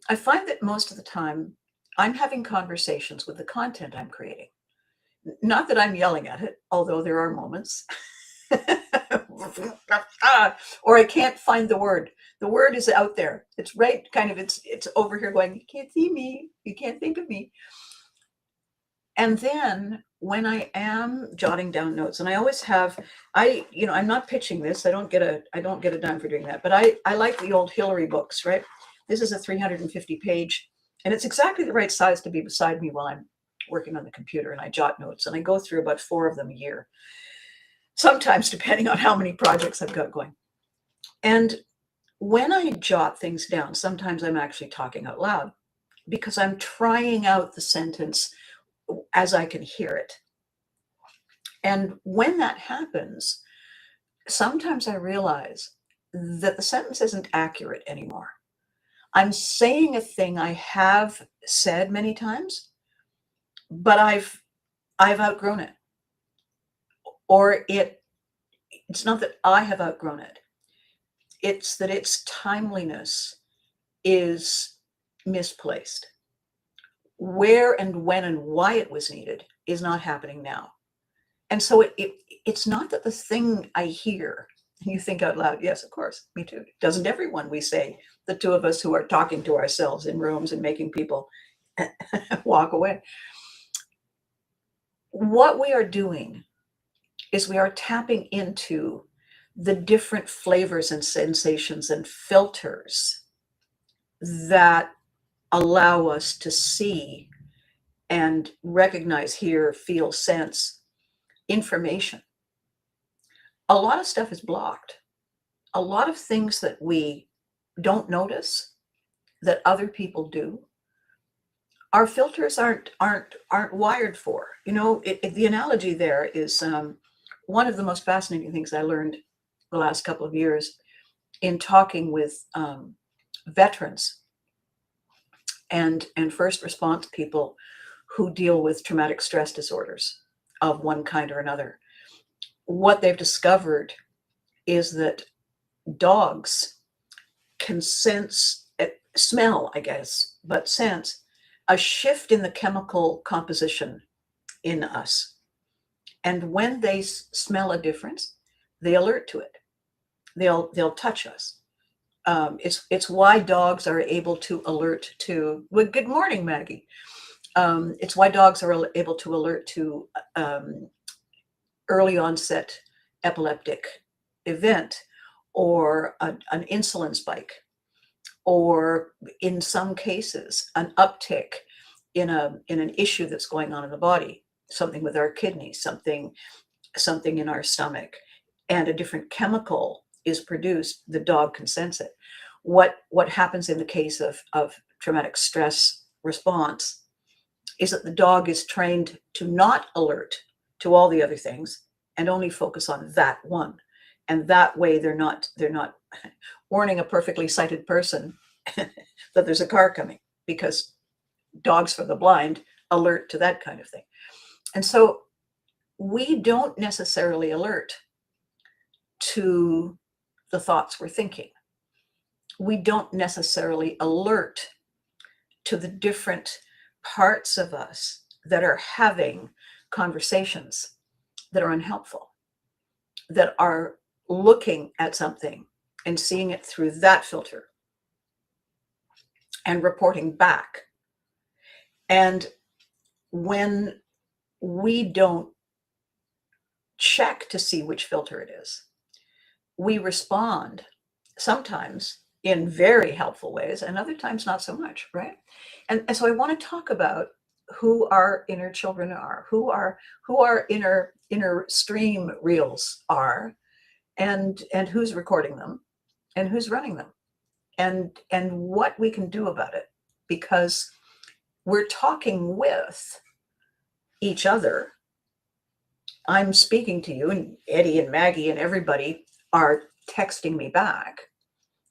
I find that most of the time I'm having conversations with the content I'm creating. Not that I'm yelling at it, although there are moments. Or I can't find the word. The word is out there. It's right, kind of, it's over here going, you can't see me, you can't think of me. And then when I am jotting down notes, and I always have, I'm not pitching this. I don't get a dime for doing that. But I like the old Hillary books, right? This is a 350 page, and it's exactly the right size to be beside me while I'm working on the computer, and I jot notes, and I go through about 4 of them a year, sometimes depending on how many projects I've got going. And when I jot things down, sometimes I'm actually talking out loud because I'm trying out the sentence as I can hear it. And when that happens, sometimes I realize that the sentence isn't accurate anymore. I'm saying a thing I have said many times, but I've outgrown it. Or it's not that I have outgrown it. It's that its timeliness is misplaced. Where and when and why it was needed is not happening now. And so it's not that the thing I hear, and you think out loud, yes, of course, me too. Doesn't everyone, we say, the two of us who are talking to ourselves in rooms and making people walk away. What we are doing is we are tapping into the different flavors and sensations and filters that allow us to see and recognize, hear, feel, sense information. A lot of stuff is blocked. A lot of things that we don't notice that other people do, our filters aren't wired for. The analogy there is one of the most fascinating things I learned the last couple of years in talking with veterans and first response people who deal with traumatic stress disorders of one kind or another. What they've discovered is that dogs can smell, I guess, but sense a shift in the chemical composition in us. And when they smell a difference, they alert to it. They'll touch us. It's why dogs are able to alert to, well, good morning, Maggie. It's why dogs are able to alert to early onset epileptic event, or an insulin spike, or in some cases, an uptick in an issue that's going on in the body, something with our kidneys, something in our stomach, and a different chemical is produced. The dog can sense it. What happens in the case of traumatic stress response is that the dog is trained to not alert to all the other things and only focus on that one. And that way they're not warning a perfectly sighted person that there's a car coming, because dogs for the blind alert to that kind of thing. And so we don't necessarily alert to the thoughts we're thinking. We don't necessarily alert to the different parts of us that are having conversations that are unhelpful, that are looking at something and seeing it through that filter and reporting back. And when we don't check to see which filter it is, we respond sometimes in very helpful ways and other times not so much, right? And so I want to talk about who our inner children are, who our inner stream reels are, and who's recording them and who's running them, and what we can do about it, because we're talking with each other. I'm speaking to you, and Eddie and Maggie and everybody are texting me back,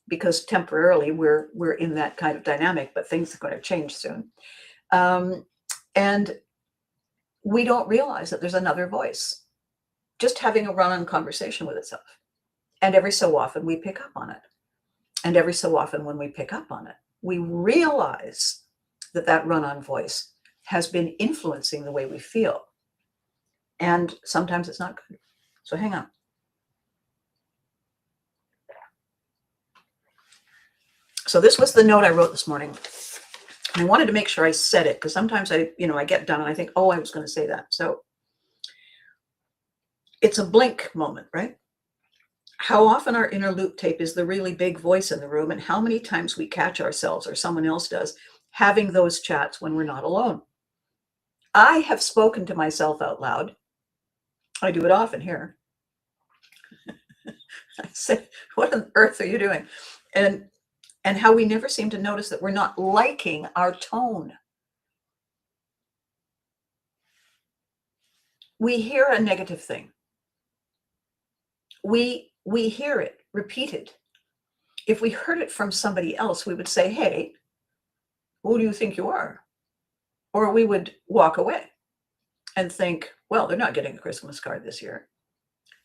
because temporarily we're in that kind of dynamic, but things are going to change soon. And we don't realize that there's another voice just having a run-on conversation with itself. And every so often we pick up on it. And every so often when we pick up on it, we realize that that run-on voice has been influencing the way we feel. And sometimes it's not good. So hang on. So this was the note I wrote this morning. And I wanted to make sure I said it, because sometimes I get done and I think, oh, I was going to say that. So it's a blink moment, right? How often our inner loop tape is the really big voice in the room, and how many times we catch ourselves, or someone else does, having those chats when we're not alone. I have spoken to myself out loud. I do it often here. I say, what on earth are you doing? And how we never seem to notice that we're not liking our tone. We hear a negative thing. We hear it repeated. If we heard it from somebody else, we would say, hey, who do you think you are? Or we would walk away and think, well, they're not getting a Christmas card this year.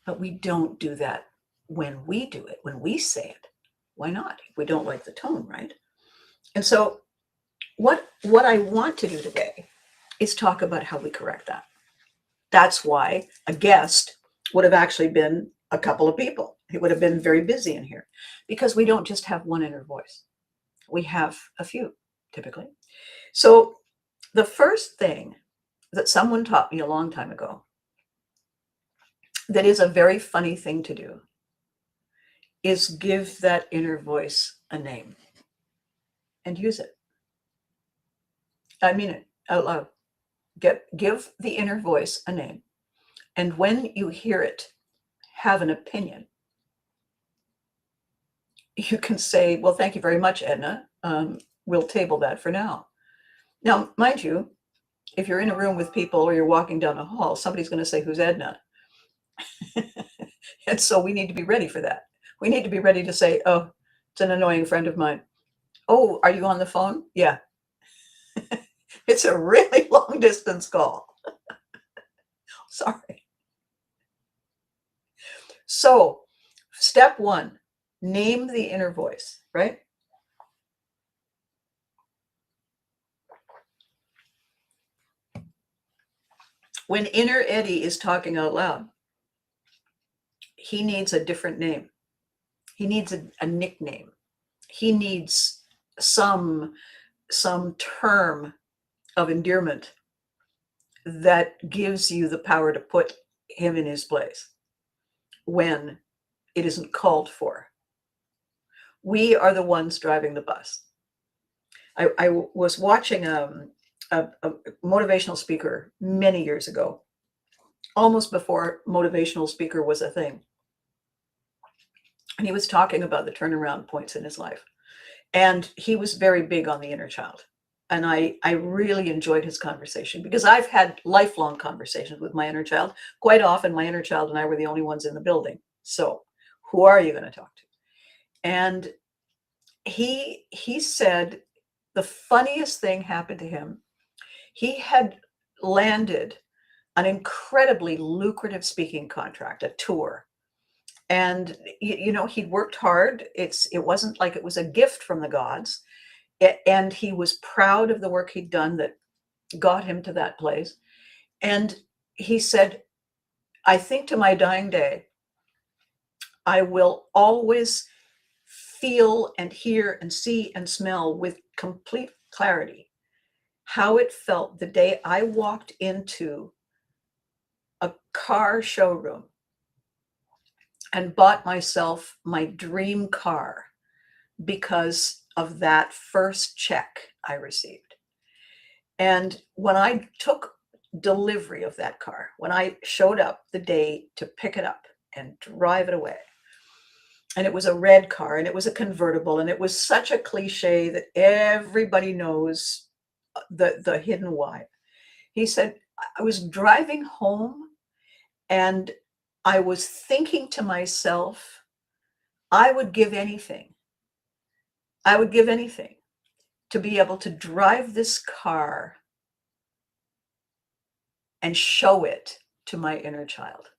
But we don't do that when we do it, when we say it. Why not? If we don't like the tone, right? And so what I want to do today is talk about how we correct that. That's why a guest would have actually been a couple of people. It would have been very busy in here, because we don't just have one inner voice. We have a few, typically. So the first thing that someone taught me a long time ago, that is a very funny thing to do, is give that inner voice a name and use it. I mean it out loud. Give the inner voice a name. And when you hear it have an opinion, you can say, well, thank you very much, Edna. We'll table that for now. Now, mind you, if you're in a room with people or you're walking down a hall, somebody's going to say, who's Edna? And so we need to be ready for that. We need to be ready to say, oh, it's an annoying friend of mine. Oh, are you on the phone? Yeah. It's a really long distance call. Sorry. So step one, name the inner voice, right? When inner Eddie is talking out loud, he needs a different name. He needs a nickname. He needs some term of endearment that gives you the power to put him in his place when it isn't called for. We are the ones driving the bus. I was watching a motivational speaker many years ago, almost before motivational speaker was a thing. And he was talking about the turnaround points in his life. And he was very big on the inner child. And I really enjoyed his conversation, because I've had lifelong conversations with my inner child. Quite often, my inner child and I were the only ones in the building. So who are you going to talk to? And he said the funniest thing happened to him. He had landed an incredibly lucrative speaking contract, a tour. And, he'd worked hard. It wasn't like it was a gift from the gods. And he was proud of the work he'd done that got him to that place. And he said, I think to my dying day, I will always feel and hear and see and smell with complete clarity how it felt the day I walked into a car showroom and bought myself my dream car because of that first check I received. And when I took delivery of that car, when I showed up the day to pick it up and drive it away, and it was a red car and it was a convertible, and it was such a cliche that everybody knows the hidden why. He said, I was driving home and I was thinking to myself, I would give anything to be able to drive this car and show it to my inner child.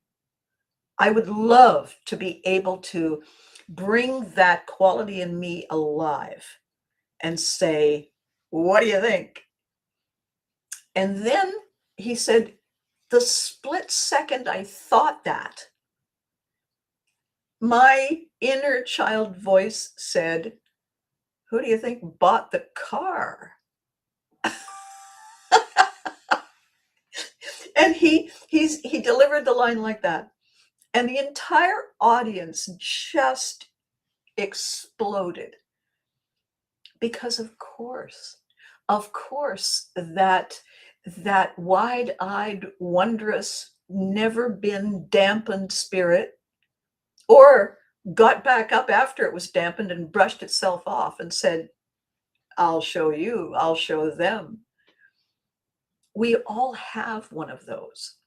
I would love to be able to bring that quality in me alive and say, what do you think? And then he said, the split second I thought that, my inner child voice said, who do you think bought the car? And he delivered the line like that. And the entire audience just exploded. Because of course, that wide-eyed, wondrous, never been dampened spirit, or got back up after it was dampened and brushed itself off and said, I'll show you, I'll show them. We all have one of those.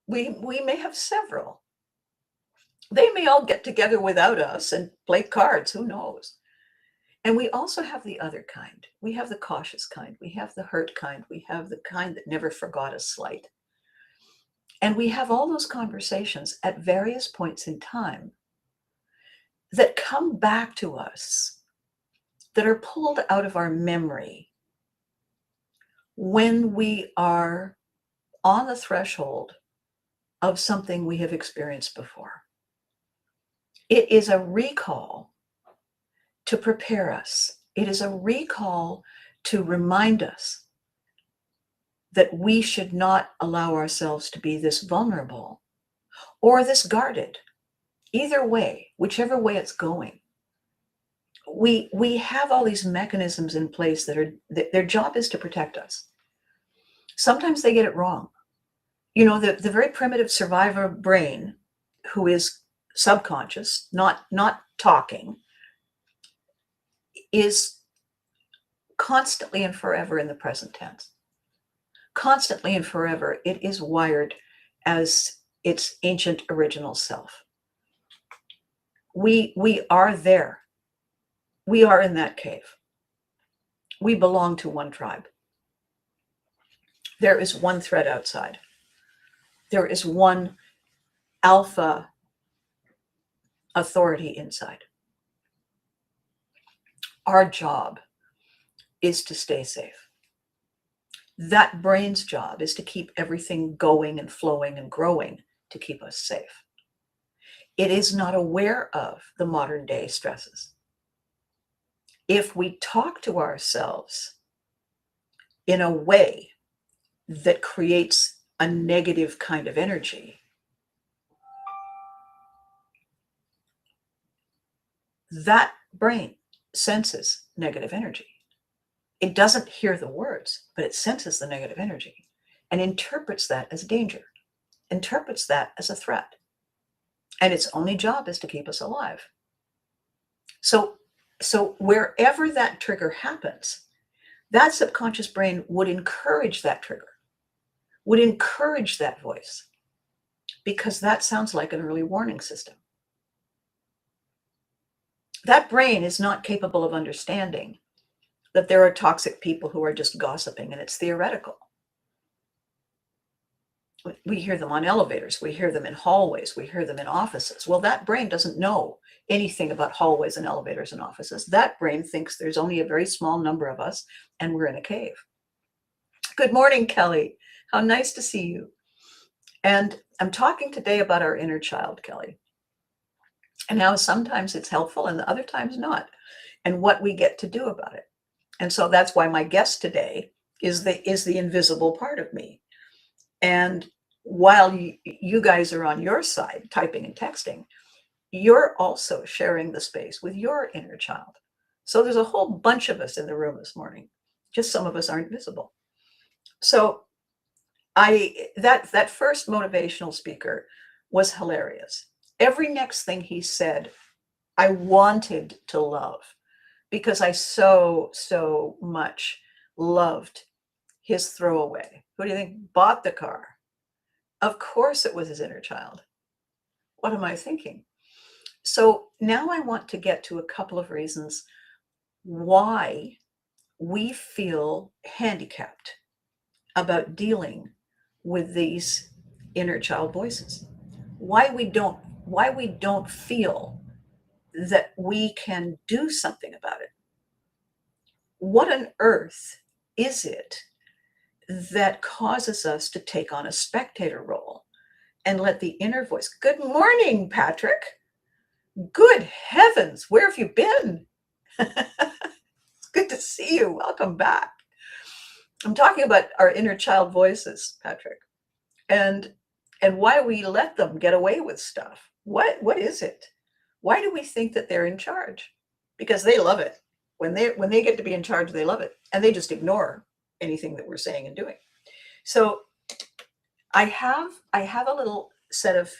We may have several. They may all get together without us and play cards, who knows? And we also have the other kind. We have the cautious kind. We have the hurt kind. We have the kind that never forgot a slight. And we have all those conversations at various points in time that come back to us, that are pulled out of our memory when we are on the threshold of something we have experienced before. It is a recall to prepare us. It is a recall to remind us that we should not allow ourselves to be this vulnerable or this guarded. Either way, whichever way it's going. We have all these mechanisms in place that their job is to protect us. Sometimes they get it wrong. You know, the very primitive survivor brain, who is subconscious, not talking, is constantly and forever in the present tense. Constantly and forever, it is wired as its ancient original self. We are there. We are in that cave. We belong to one tribe. There is one thread outside. There is one alpha authority inside. Our job is to stay safe. That brain's job is to keep everything going and flowing and growing to keep us safe. It is not aware of the modern day stresses. If we talk to ourselves in a way that creates a negative kind of energy, that brain senses negative energy. It doesn't hear the words, but it senses the negative energy and interprets that as danger, interprets that as a threat. And its only job is to keep us alive. So wherever that trigger happens, that subconscious brain would encourage that trigger, would encourage that voice, because that sounds like an early warning system. That brain is not capable of understanding that there are toxic people who are just gossiping, and it's theoretical. We hear them on elevators, we hear them in hallways, we hear them in offices. Well, that brain doesn't know anything about hallways and elevators and offices. That brain thinks there's only a very small number of us and we're in a cave. Good morning, Kelly. How nice to see you. And I'm talking today about our inner child, Kelly, and how sometimes it's helpful and other times not, and what we get to do about it. And so that's why my guest today is the invisible part of me. And while you guys are on your side typing and texting, you're also sharing the space with your inner child. So there's a whole bunch of us in the room this morning. Just some of us aren't visible. So that first motivational speaker was hilarious. Every next thing he said, I wanted to love, because I so much loved his throwaway. Who do you think bought the car? Of course it was his inner child. What am I thinking? So now I want to get to a couple of reasons why we feel handicapped about dealing with these inner child voices. Why we don't feel that we can do something about it. what on earth is it that causes us to take on a spectator role and let the inner voice? Good morning, Patrick. Good heavens, where have you been? It's good to see you. Welcome back. I'm talking about our inner child voices, Patrick, and why we let them get away with stuff. What is it? Why do we think that they're in charge? Because they love it. When they get to be in charge, they love it, and they just ignore anything that we're saying and doing. So I have a little set of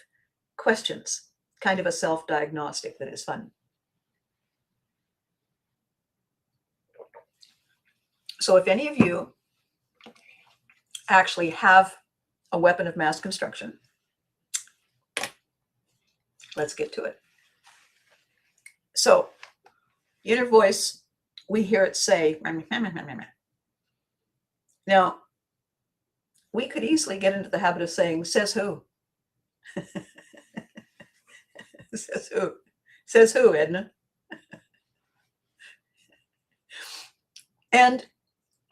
questions, kind of a self-diagnostic that is fun. So if any of you actually have a weapon of mass construction, let's get to it. So inner voice, we hear it say, now we could easily get into the habit of saying, says who? Says who? Says who, Edna? And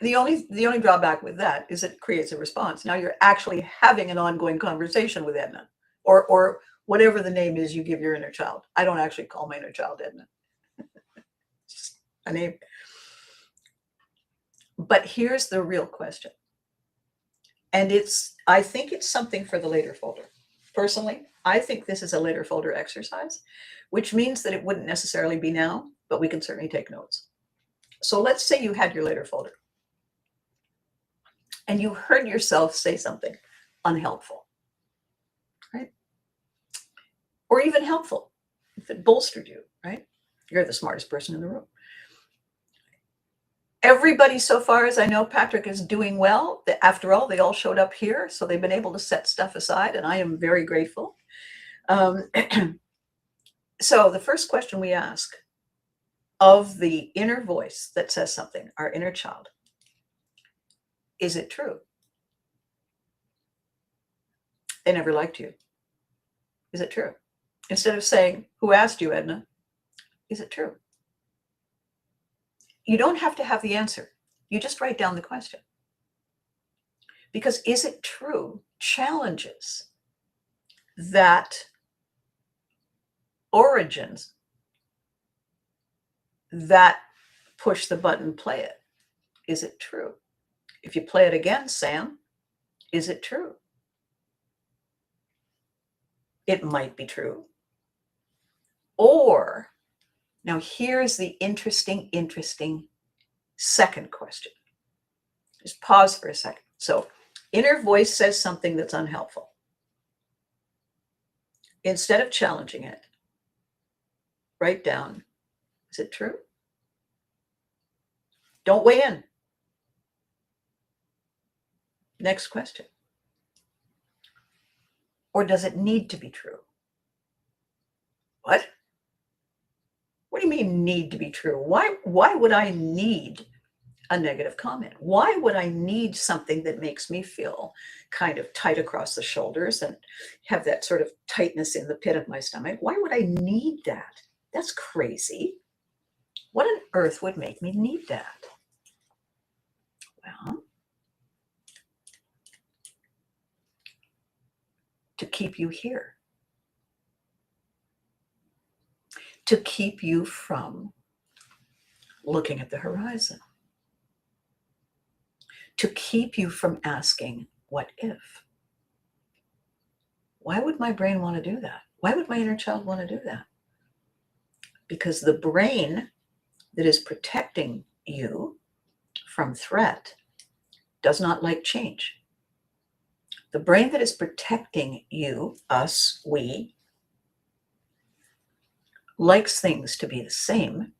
the only drawback with that is it creates a response. Now you're actually having an ongoing conversation with Edna, or whatever the name is you give your inner child. I don't actually call my inner child Edna. It's just a name. But here's the real question. And I think it's something for the later folder. Personally, I think this is a later folder exercise, which means that it wouldn't necessarily be now, but we can certainly take notes. So let's say you had your later folder and you heard yourself say something unhelpful, right? Or even helpful, if it bolstered you, right? You're the smartest person in the room. Everybody so far as I know, Patrick, is doing well. After all, they all showed up here, so they've been able to set stuff aside, and I am very grateful. So the first question we ask of the inner voice that says something, our inner child, is it true? They never liked you. Is it true? Instead of saying, who asked you, Edna? Is it true? You don't have to have the answer. You just write down the question. Because is it true challenges that origins that push the button, play it. Is it true? If you play it again, Sam, is it true? It might be true. Or, now here's the interesting second question. Just pause for a second. So, inner voice says something that's unhelpful. Instead of challenging it, write down, is it true? Don't weigh in. Next question. Or does it need to be true? What? What do you mean need to be true? Why would I need a negative comment? Why would I need something that makes me feel kind of tight across the shoulders and have that sort of tightness in the pit of my stomach? Why would I need that? That's crazy. What on earth would make me need that? Well, to keep you here. To keep you from looking at the horizon. To keep you from asking, what if? Why would my brain want to do that? Why would my inner child want to do that? Because the brain that is protecting you from threat does not like change. The brain that is protecting you, us, we, likes things to be the same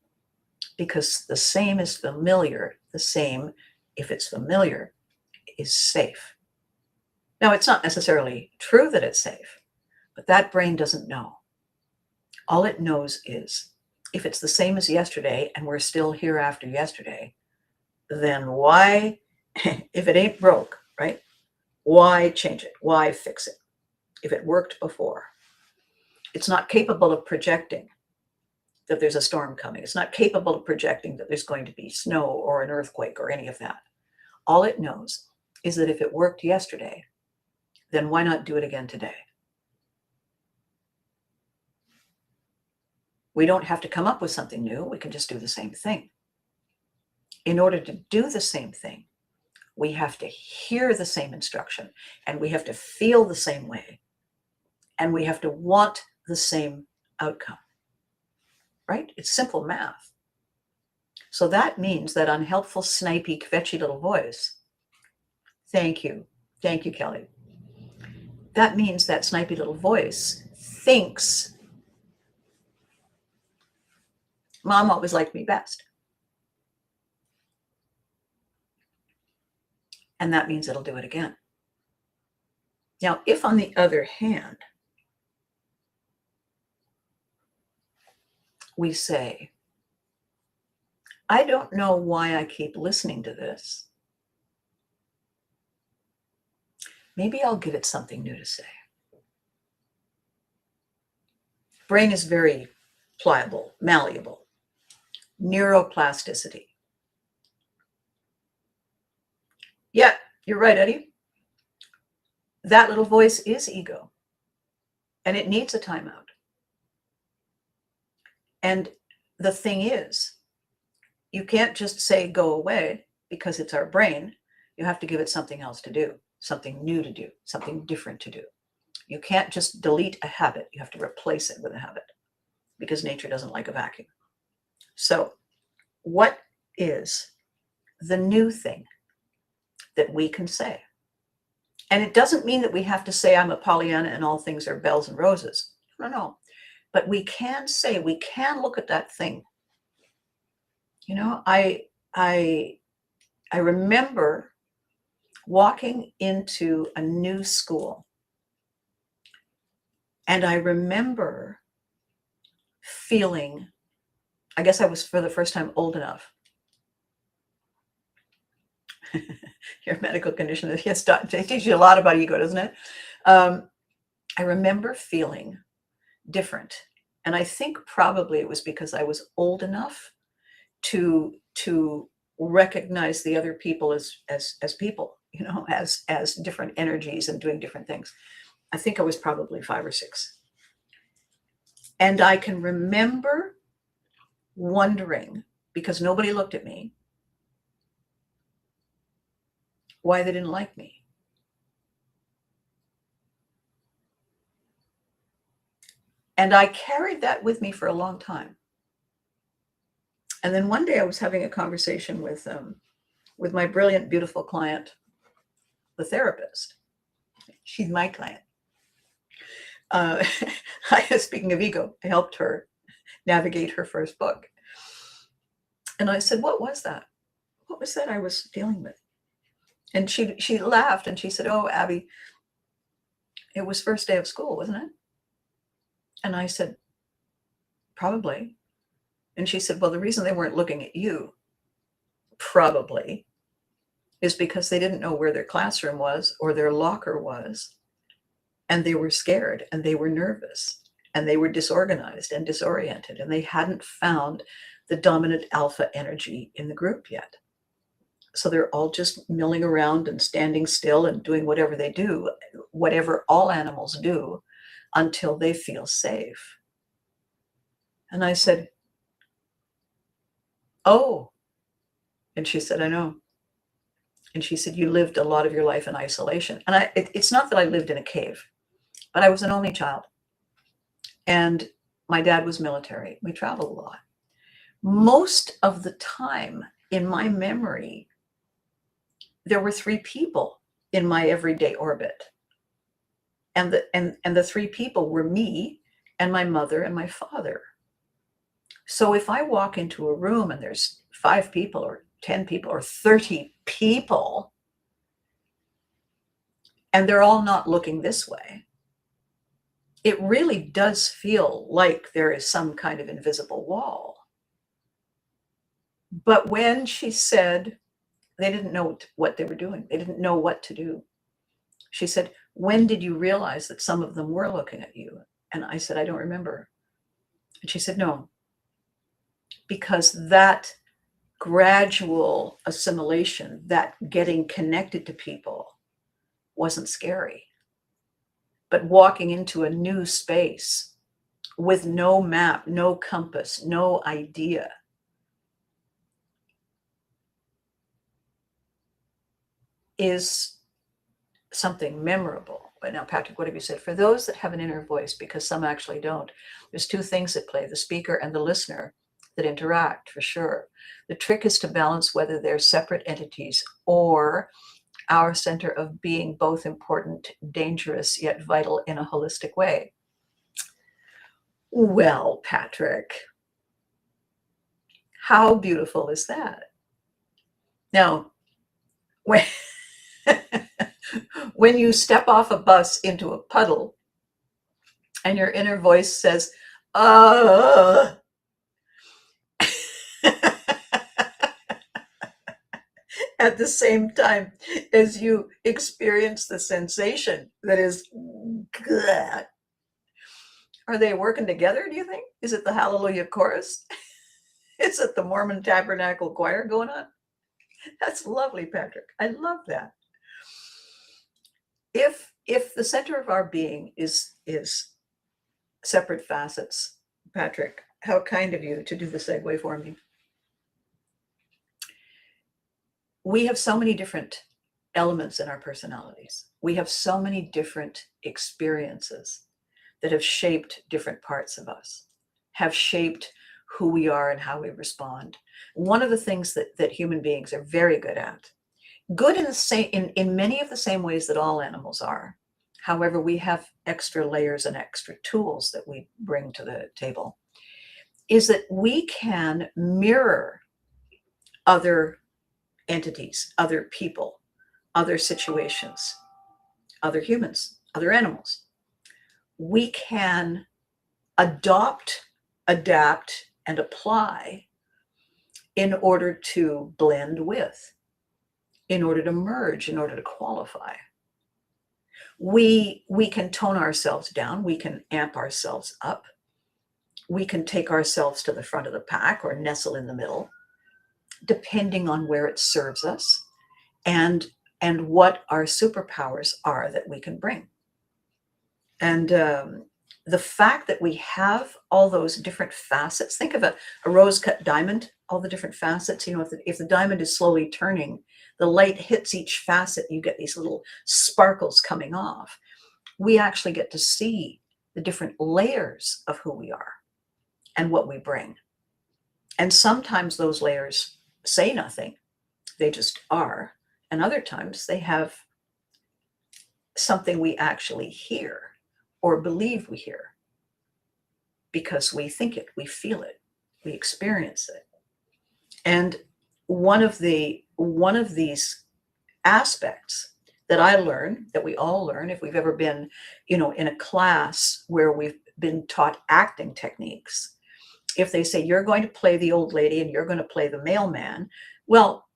because the same is familiar. The same, if it's familiar, is safe. Now, it's not necessarily true that it's safe, but that brain doesn't know. All it knows is if it's the same as yesterday and we're still here after yesterday, then why, if it ain't broke, right? Why change it? Why fix it? If it worked before. It's not capable of projecting that there's a storm coming. It's not capable of projecting that there's going to be snow or an earthquake or any of that. All it knows is that if it worked yesterday, then why not do it again today? We don't have to come up with something new. We can just do the same thing. In order to do the same thing, we have to hear the same instruction, and we have to feel the same way, and we have to want the same outcome, right? It's simple math. So that means that unhelpful, snipey, kvetchy little voice, thank you, Kelly. That means that snipey little voice thinks, Mom always liked me best. And that means it'll do it again. Now, if on the other hand, we say, I don't know why I keep listening to this. Maybe I'll give it something new to say. Brain is very pliable, malleable, neuroplasticity. Yeah, you're right, Eddie. That little voice is ego, and it needs a timeout. And the thing is, you can't just say go away because it's our brain. You have to give it something else to do, something new to do, something different to do. You can't just delete a habit. You have to replace it with a habit because nature doesn't like a vacuum. So what is the new thing that we can say? And it doesn't mean that we have to say I'm a Pollyanna and all things are bells and roses. No. But we can say, we can look at that thing. You know, I remember walking into a new school, and I remember feeling, I guess I was for the first time old enough. Your medical condition, yes, it teaches you a lot about ego, doesn't it? I remember feeling different. And I think probably it was because I was old enough to recognize the other people as people, you know, as different energies and doing different things. I think I was probably 5 or 6. And I can remember wondering, because nobody looked at me, why they didn't like me. And I carried that with me for a long time. And then one day I was having a conversation with my brilliant, beautiful client, the therapist. She's my client. Speaking of ego, I helped her navigate her first book. And I said, what was that? What was that I was dealing with? And she laughed and she said, oh, Abby, it was first day of school, wasn't it? And I said, probably. And she said, well, the reason they weren't looking at you, probably, is because they didn't know where their classroom was or their locker was. And they were scared and they were nervous and they were disorganized and disoriented, and they hadn't found the dominant alpha energy in the group yet. So they're all just milling around and standing still and doing whatever they do, whatever all animals do, until they feel safe. And I said, oh. And she said, I know. And she said, you lived a lot of your life in isolation. And it's not that I lived in a cave, but I was an only child. And my dad was military. We traveled a lot. Most of the time in my memory, there were 3 people in my everyday orbit. And the 3 people were me and my mother and my father. So if I walk into a room and there's 5 people or 10 people or 30 people, and they're all not looking this way, it really does feel like there is some kind of invisible wall. But when she said they didn't know what they were doing, they didn't know what to do, she said, when did you realize that some of them were looking at you? And I said, I don't remember. And she said, no, because that gradual assimilation, that getting connected to people, wasn't scary. But walking into a new space with no map, no compass, no idea, is something memorable. But now, Patrick, what have you said? For those that have an inner voice, because some actually don't, there's two things at play: the speaker and the listener that interact, for sure. The trick is to balance whether they're separate entities or our center of being, both important, dangerous, yet vital in a holistic way. Well, Patrick, how beautiful is that? Now, when, when you step off a bus into a puddle and your inner voice says, uh, at the same time as you experience the sensation that is, "Gah." Are they working together, do you think? Is it the Hallelujah Chorus? Is it the Mormon Tabernacle Choir going on? That's lovely, Patrick. I love that. If the center of our being is separate facets, Patrick, how kind of you to do the segue for me. We have so many different elements in our personalities. We have so many different experiences that have shaped different parts of us, have shaped who we are and how we respond. One of the things that human beings are very good at, good in the same in many of the same ways that all animals are. However, we have extra layers and extra tools that we bring to the table, is that we can mirror other entities, other people, other situations, other humans, other animals. We can adopt, adapt, and apply in order to blend with, in order to merge, in order to qualify. We can tone ourselves down, we can amp ourselves up, we can take ourselves to the front of the pack or nestle in the middle, depending on where it serves us and what our superpowers are that we can bring. And the fact that we have all those different facets, think of a rose-cut diamond, all the different facets. You know, if the diamond is slowly turning, the light hits each facet, you get these little sparkles coming off. We actually get to see the different layers of who we are and what we bring. And sometimes those layers say nothing, they just are. And other times they have something we actually hear or believe we hear, because we think it, we feel it, we experience it. And one of these aspects that I learn, that we all learn, if we've ever been, in a class where we've been taught acting techniques, if they say you're going to play the old lady and you're going to play the mailman, well,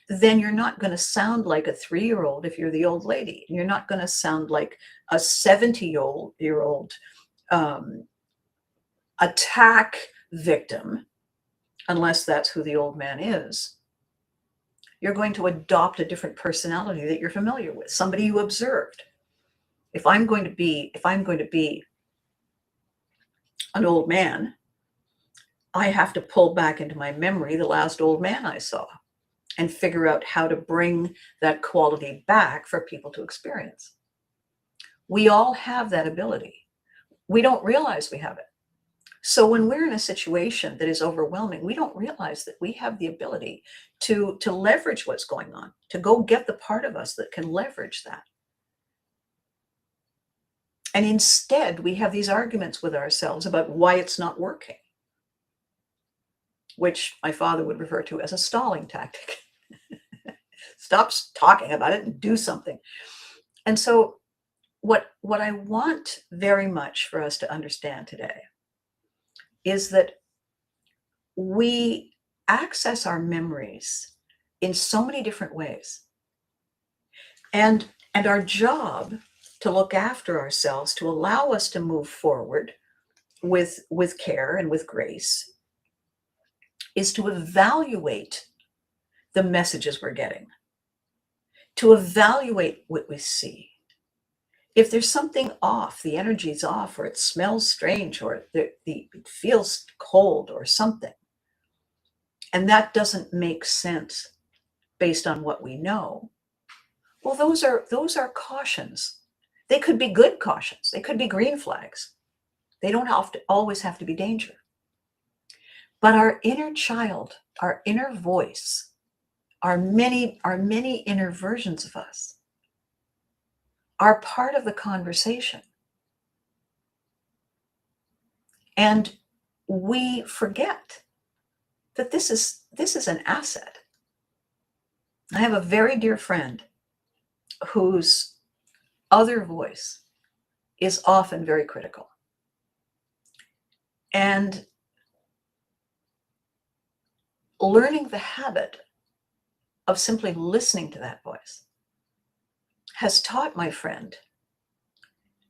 then you're not going to sound like a 3-year-old if you're the old lady. You're not going to sound like a 70-year-old attack victim, unless that's who the old man is. You're going to adopt a different personality that you're familiar with, somebody you observed. If I'm going to be an old man, I have to pull back into my memory the last old man I saw and figure out how to bring that quality back for people to experience. We all have that ability. We don't realize we have it. So when we're in a situation that is overwhelming, we don't realize that we have the ability to leverage what's going on, to go get the part of us that can leverage that. And instead, we have these arguments with ourselves about why it's not working, which my father would refer to as a stalling tactic. Stop talking about it and do something. And so what I want very much for us to understand today is that we access our memories in so many different ways. And our job to look after ourselves, to allow us to move forward with care and with grace, is to evaluate the messages we're getting, to evaluate what we see. If there's something off, the energy's off, or it smells strange, or it feels cold or something, and that doesn't make sense based on what we know, well, those are cautions. They could be good cautions. They could be green flags. They don't always have to be danger. But our inner child, our inner voice, our many inner versions of us are part of the conversation. And we forget that this is an asset. I have a very dear friend whose other voice is often very critical. And learning the habit of simply listening to that voice has taught my friend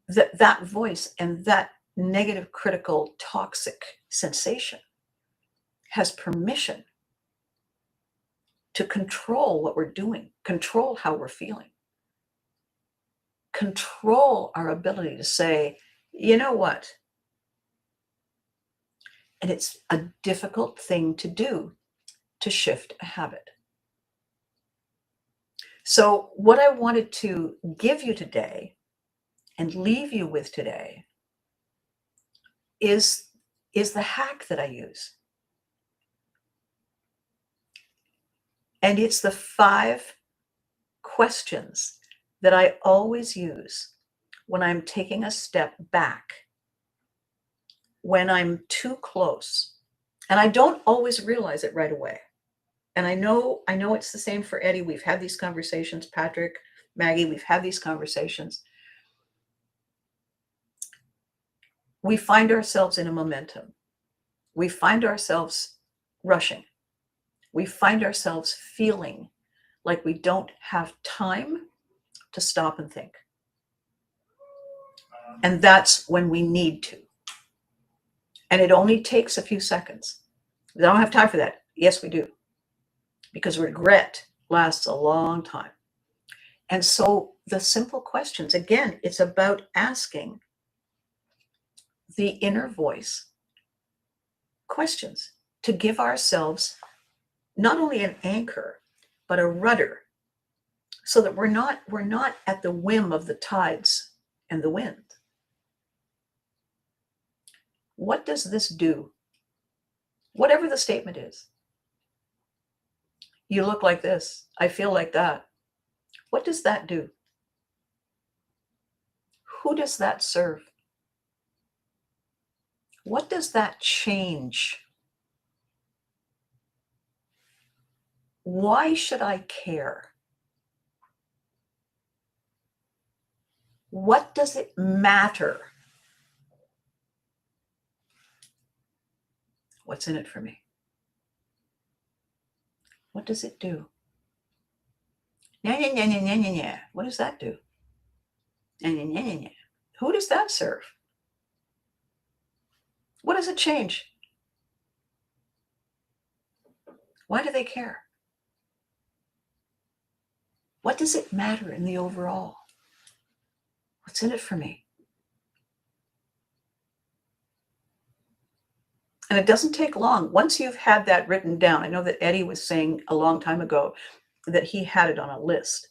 that that voice and that negative, critical, toxic sensation has permission to control what we're doing, control how we're feeling, control our ability to say, you know what? And it's a difficult thing to do, to shift a habit. So what I wanted to give you today and leave you with today is the hack that I use. And it's the 5 questions that I always use when I'm taking a step back, when I'm too close. And I don't always realize it right away. And I know it's the same for Eddie. We've had these conversations, Patrick, Maggie, we've had these conversations. We find ourselves in a momentum. We find ourselves rushing. We find ourselves feeling like we don't have time to stop and think. And that's when we need to. And it only takes a few seconds. We don't have time for that. Yes, we do. Because regret lasts a long time. And so the simple questions, again, it's about asking the inner voice questions to give ourselves not only an anchor, but a rudder, so that we're not at the whim of the tides and the wind. What does this do? Whatever the statement is. You look like this. I feel like that. What does that do? Who does that serve? What does that change? Why should I care? What does it matter? What's in it for me? What does it do? Nya, nya, nya, nya, nya, nya, nya. What does that do? Nya, nya, nya, nya, nya. Who does that serve? What does it change? Why do they care? What does it matter in the overall? What's in it for me? And it doesn't take long. Once you've had that written down, I know that Eddie was saying a long time ago that he had it on a list.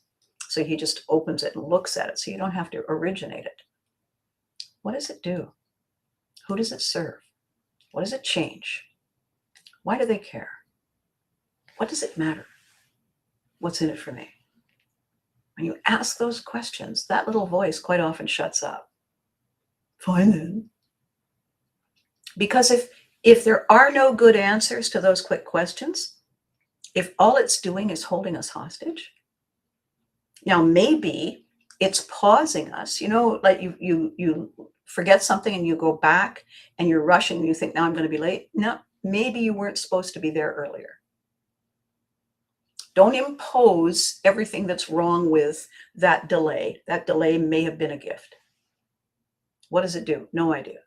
So he just opens it and looks at it. So you don't have to originate it. What does it do? Who does it serve? What does it change? Why do they care? What does it matter? What's in it for me? When you ask those questions, that little voice quite often shuts up. Fine then. Because if there are no good answers to those quick questions, if all it's doing is holding us hostage, now maybe it's pausing us. You know, like you forget something and you go back and you're rushing and you think, now I'm going to be late. No, maybe you weren't supposed to be there earlier. Don't impose everything that's wrong with that delay. That delay may have been a gift. What does it do? No idea.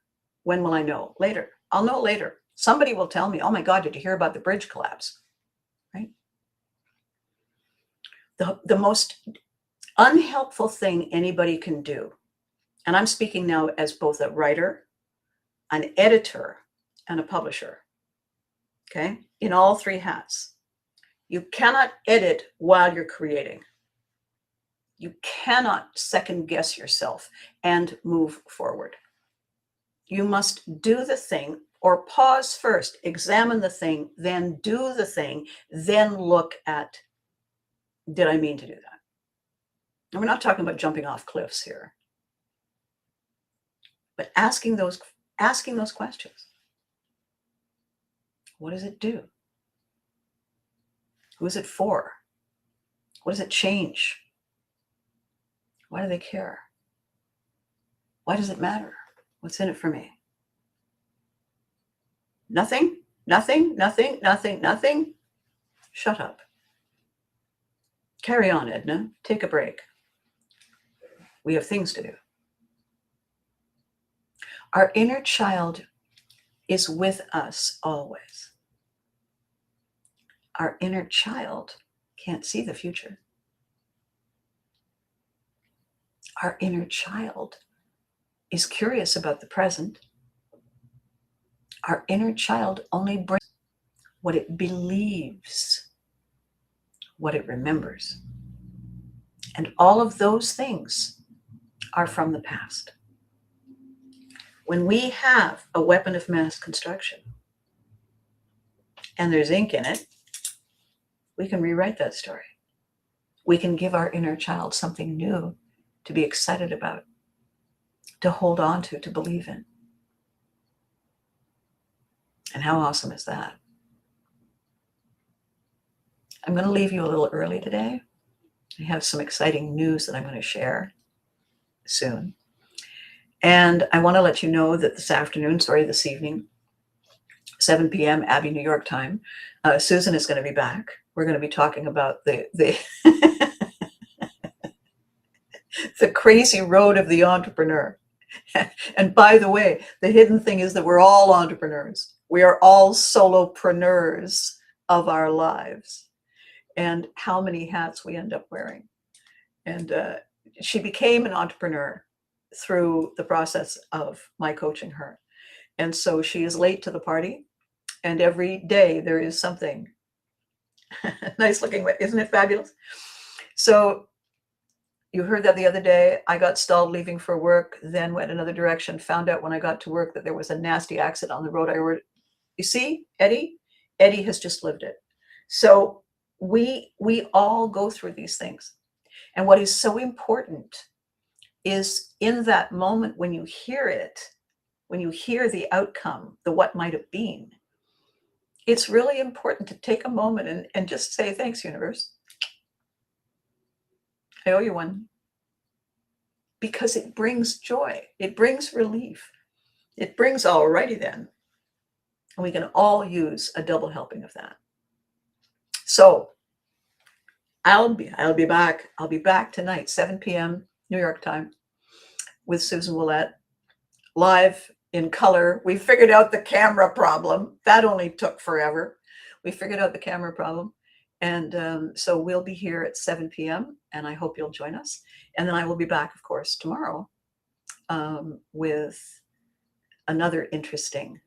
When will I know? Later. I'll know later. Somebody will tell me, oh my God, did you hear about the bridge collapse? Right? The most unhelpful thing anybody can do, and I'm speaking now as both a writer, an editor, and a publisher, okay, in all three hats. You cannot edit while you're creating. You cannot second guess yourself and move forward. You must do the thing, or pause first, examine the thing, then do the thing, then look at, did I mean to do that? And we're not talking about jumping off cliffs here, but asking those questions. What does it do? Who is it for? What does it change? Why do they care? Why does it matter? What's in it for me? Nothing, nothing, nothing, nothing, nothing. Shut up. Carry on, Edna. Take a break. We have things to do. Our inner child is with us always. Our inner child can't see the future. Our inner child is curious about the present. Our inner child only brings what it believes, what it remembers. And all of those things are from the past. When we have a weapon of mass construction and there's ink in it, we can rewrite that story. We can give our inner child something new to be excited about, to hold on to believe in. And how awesome is that? I'm going to leave you a little early today. I have some exciting news that I'm going to share soon. And I want to let you know that this evening, 7 p.m. Abbey, New York time, Susan is going to be back. We're going to be talking about the the crazy road of the entrepreneur. And by the way, the hidden thing is that we're all entrepreneurs. We are all solopreneurs of our lives, and how many hats we end up wearing. And she became an entrepreneur through the process of my coaching her. And so she is late to the party, and every day there is something nice looking, isn't it fabulous? So you heard that the other day. I got stalled leaving for work, then went another direction, found out when I got to work that there was a nasty accident on the road. You see, Eddie has just lived it. So we all go through these things. And what is so important is in that moment when you hear it, when you hear the outcome, the what might have been, it's really important to take a moment and just say, thanks, universe. I owe you one. Because it brings joy. It brings relief. It brings, alrighty then. And we can all use a double helping of that. So I'll be back. I'll be back tonight, 7 p.m. New York time, with Susan Willette, live in color. We figured out the camera problem. That only took forever. We figured out the camera problem. And so we'll be here at 7 p.m. and I hope you'll join us. And then I will be back, of course, tomorrow with another interesting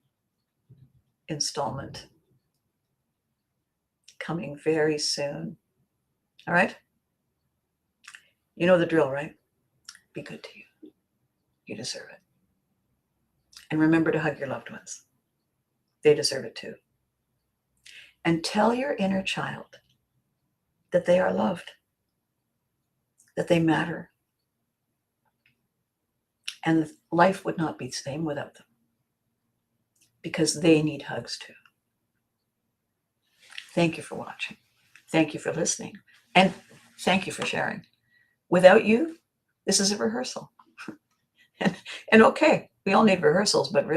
installment coming very soon. All right? You know the drill, right? Be good to you. You deserve it. And remember to hug your loved ones. They deserve it too. And tell your inner child that they are loved, that they matter, and life would not be the same without them, because they need hugs too. Thank you for watching. Thank you for listening. And thank you for sharing. Without you, this is a rehearsal. and okay, we all need rehearsals, but really,